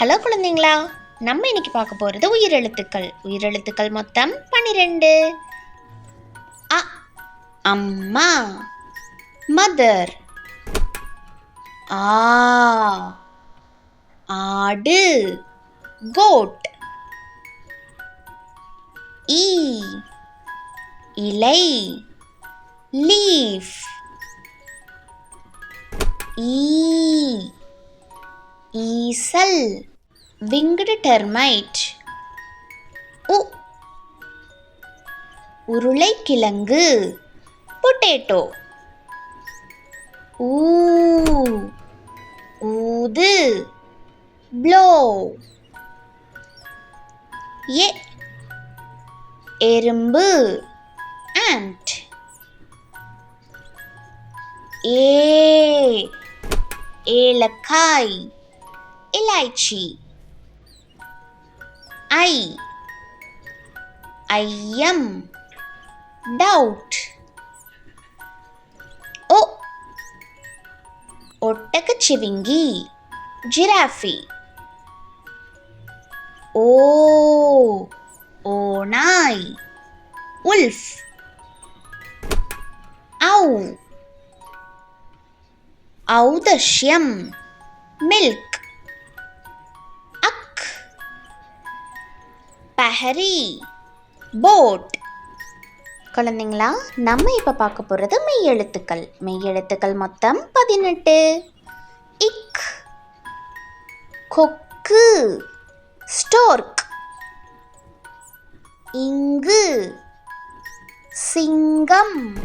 Hello குழந்தைங்களா, நம்ம இன்னைக்கு பார்க்க போகிறது உயிரெழுத்துக்கள். உயிரெழுத்துக்கள் மொத்தம் 12. அ அம்மா, மதர். ஆ ஆடு, கோட். ஈ இலை, லீஃப். ஈசல், winged termite. உருளைக்கிழங்கு, பொட்டேட்டோ. ஊது, blow. எறும்பு, ant. ஏலக்காய், இலைச்சி. ஐயம், டவுட். ஒட்டகச்சிவிங்கி, ஜிராஃபி. ஓநாய், உல்ஃப். ஔதஷ்யம், மில்க். Bahari, boat. குழந்தைங்களா, நம்ம இப்போ பார்க்க போகிறது மெய்யெழுத்துக்கள். மெய்யெழுத்துக்கள் மொத்தம் 18. இக், கொக்கு, ஸ்டோர்க். இங்கு, சிங்கம்,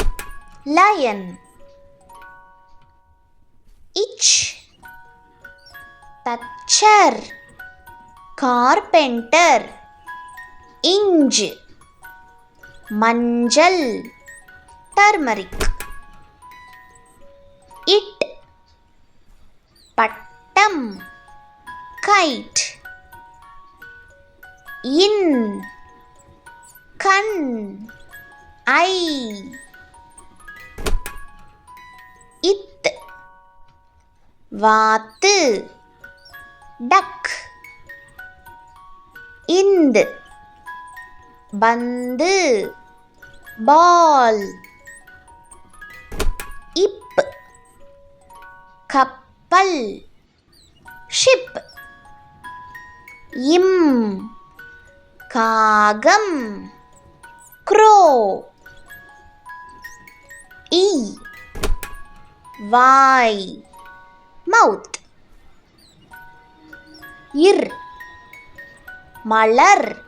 லயன். இச், தச்சர், கார்பெண்டர். இஞ்ச், மஞ்சள், டர்மரிக். இட், பட்டம், கைட். இன், கண், ஐ. இத், வாத்து, டக். இந்து, பந்து, பால். இப், கப்பல், ஷிப். இம், காகம், க்ரோ. இ, வாய், மவுத். இர், மலர்,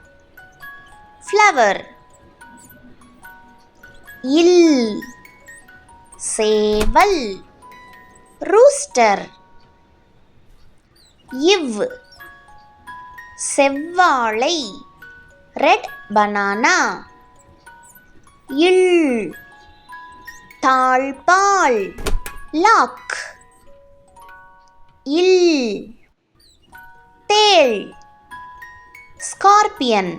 ஃப்ளவர். இல், சேவல், ரூஸ்டர். இவ், செவ்வாழை, ரெட் பனானா. இல், தாழ்பால், லாக். இல், தேள், ஸ்கார்பியன்.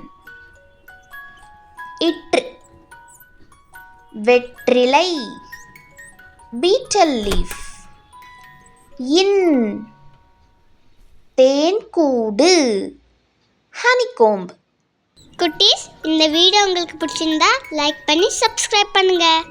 இற்று, வெற்றிலை, பீட்டல் லீஃப். இன், தேன்கூடு, ஹனிகோம்ப். குட்டீஸ், இந்த வீடியோ உங்களுக்கு பிடிச்சிருந்தா லைக் பண்ணி சப்ஸ்கிரைப் பண்ணுங்க.